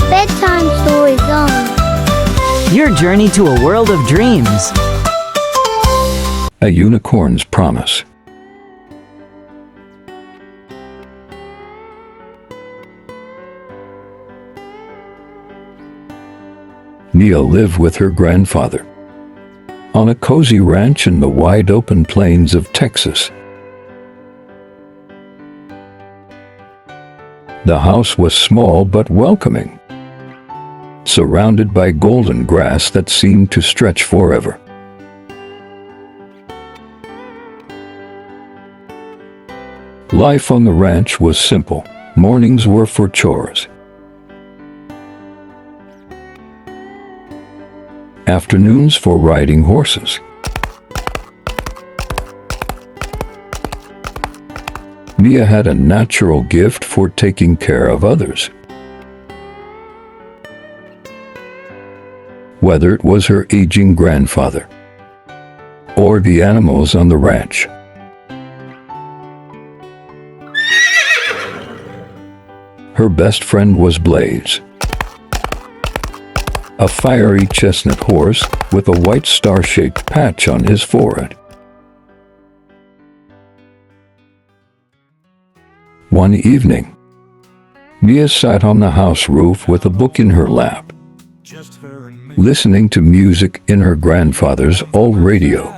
Bedtime story zone. Your journey to a world of dreams. A Unicorn's Promise. Mia lived with her grandfather on a cozy ranch in the wide-open plains of Texas. The house was small but welcoming, surrounded by golden grass that seemed to stretch forever. Life on the ranch was simple. Mornings were for chores. Afternoons for riding horses. Mia had a natural gift for taking care of others. Whether it was her aging grandfather or the animals on the ranch. Her best friend was Blaze, a fiery chestnut horse with a white star-shaped patch on his forehead. One evening, Mia sat on the house roof with a book in her lap, listening to music in her grandfather's old radio.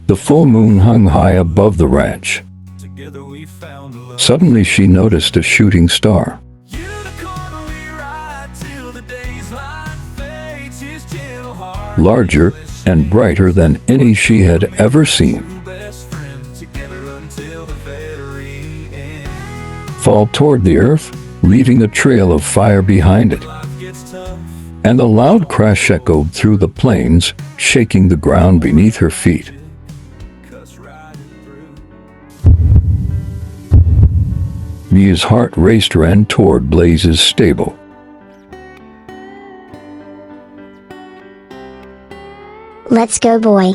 The full moon hung high above the ranch. Suddenly she noticed a shooting star. Larger and brighter than any she had ever seen. Fall toward the earth, leaving a trail of fire behind it. And a loud crash echoed through the plains, shaking the ground beneath her feet. Mia's heart raced ran toward Blaze's stable. Let's go, boy.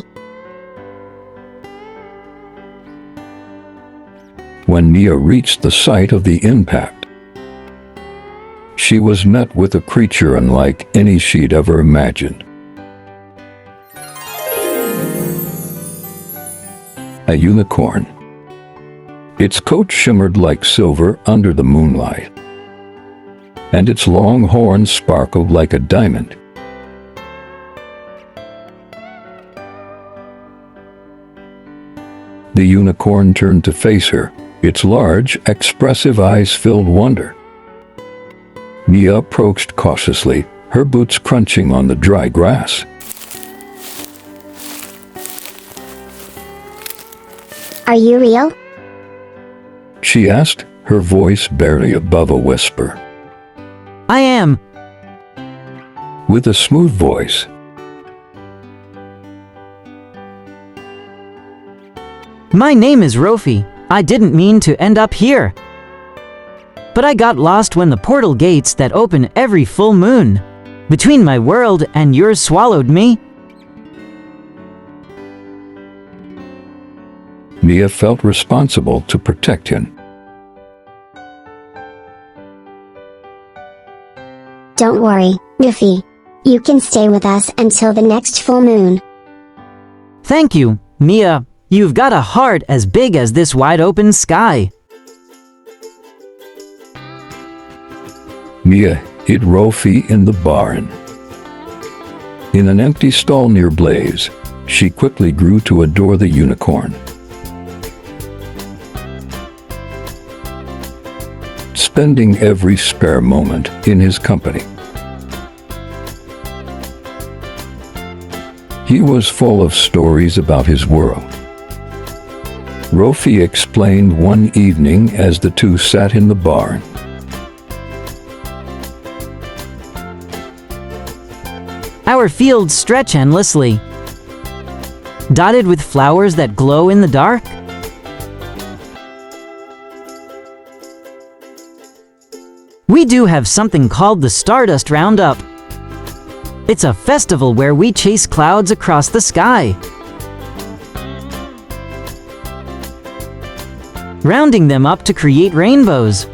When Mia reached the site of the impact, she was met with a creature unlike any she'd ever imagined. A unicorn. Its coat shimmered like silver under the moonlight, and its long horns sparkled like a diamond. The unicorn turned to face her, its large, expressive eyes filled wonder. Mia approached cautiously, her boots crunching on the dry grass. Are you real? She asked, her voice barely above a whisper. I am. With a smooth voice. My name is Rofi. I didn't mean to end up here. But I got lost when the portal gates that open every full moon between my world and yours swallowed me. Mia felt responsible to protect him. Don't worry, Goofy. You can stay with us until the next full moon. Thank you, Mia. You've got a heart as big as this wide-open sky. Mia hid Rofi in the barn. In an empty stall near Blaze, she quickly grew to adore the unicorn. Spending every spare moment in his company. He was full of stories about his world. Rofi explained one evening as the two sat in the barn. Our fields stretch endlessly, dotted with flowers that glow in the dark. We do have something called the Stardust Roundup. It's a festival where we chase clouds across the sky. rounding them up to create rainbows.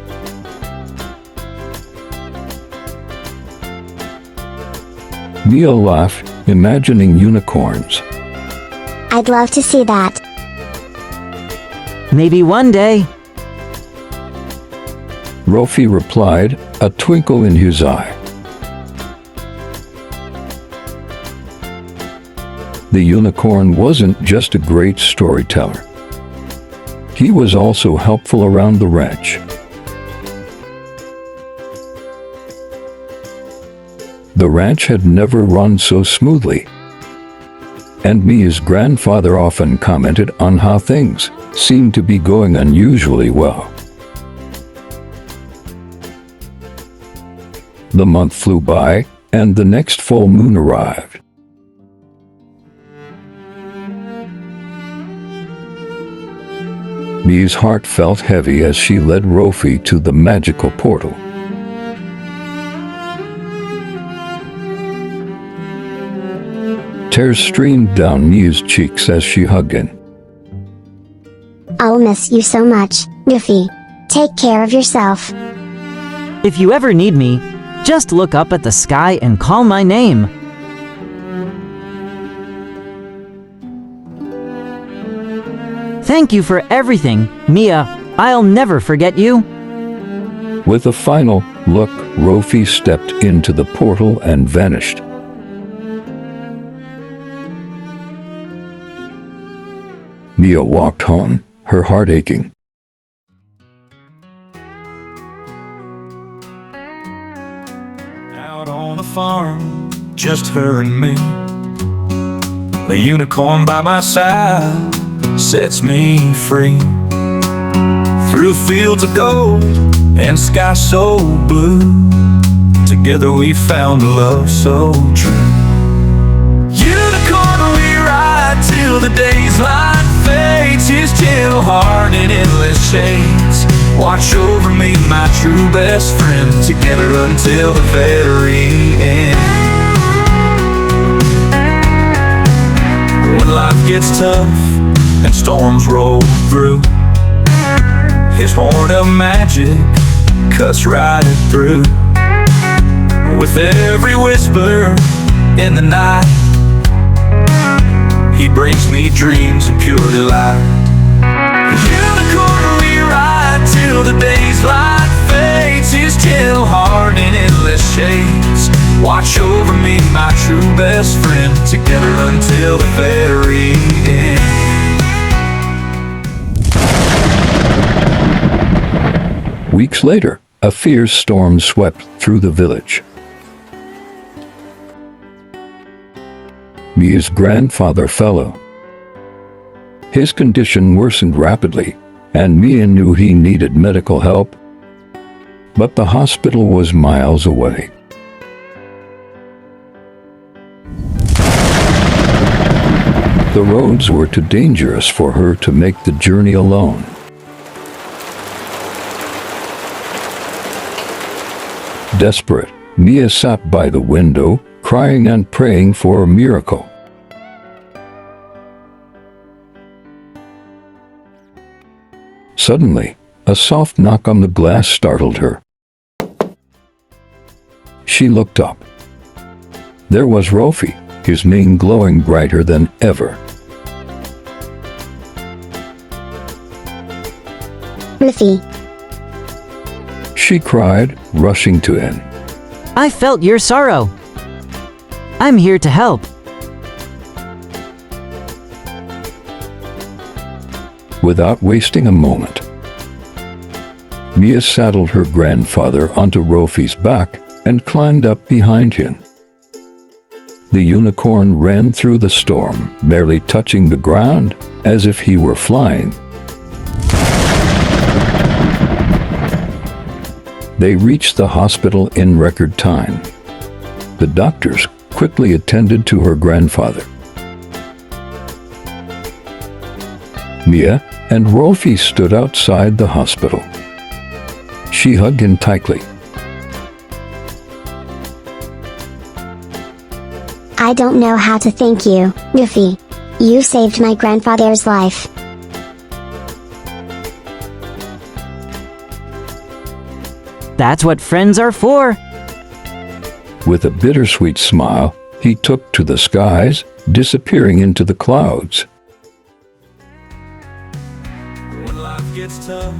Mia laughed, imagining unicorns. I'd love to see that. Maybe one day. Rofi replied, a twinkle in his eye. The unicorn wasn't just a great storyteller. He was also helpful around the ranch. The ranch had never run so smoothly, and Mia's grandfather often commented on how things seemed to be going unusually well. The month flew by, and the next full moon arrived. Mia's heart felt heavy as she led Rofi to the magical portal. Tears streamed down Mia's cheeks as she hugged him. I'll miss you so much, Goofy. Take care of yourself. If you ever need me, just look up at the sky and call my name. Thank you for everything, Mia. I'll never forget you. With a final look, Rofi stepped into the portal and vanished. Mia walked home, her heart aching. Out on the farm, just her and me. The unicorn by my side sets me free. Through fields of gold and sky so blue, together we found a love so true. Unicorn, we ride till the day's light fades. His gentle heart in endless shades watch over me, my true best friend, together until the very end. When life gets tough and storms roll through, his horn of magic cuts right through. With every whisper in the night, he brings me dreams of pure delight. Unicorn, we ride till the day's light fades. His gentle heart in endless shades watch over me, my true best friend, together until the very end. Weeks later, a fierce storm swept through the village. Mia's grandfather fell. His condition worsened rapidly, and Mia knew he needed medical help. But the hospital was miles away. The roads were too dangerous for her to make the journey alone. Desperate, Mia sat by the window, crying and praying for a miracle. Suddenly, a soft knock on the glass startled her. She looked up. There was Rofi, his mane glowing brighter than ever. Ruthie, She cried, rushing to him. I felt your sorrow. I'm here to help. Without wasting a moment, Mia saddled her grandfather onto Rofi's back and climbed up behind him. The unicorn ran through the storm, barely touching the ground, as if he were flying. They reached the hospital in record time. The doctors quickly attended to her grandfather. Mia and Rofi stood outside the hospital. She hugged him tightly. I don't know how to thank you, Goofy. You saved my grandfather's life. That's what friends are for. With a bittersweet smile, he took to the skies, disappearing into the clouds. When life gets tough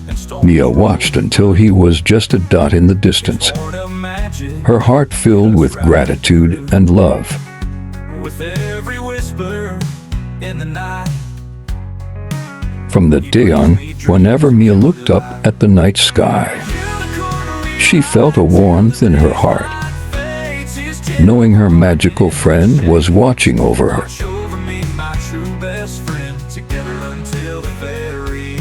and storms Mia watched until he was just a dot in the distance, born of magic, her heart filled with gratitude and love. with every whisper in the night. From that day on, whenever Mia looked up at the night sky, she felt a warmth in her heart, knowing her magical friend was watching over her. Watch over me, my true best friend, together until the very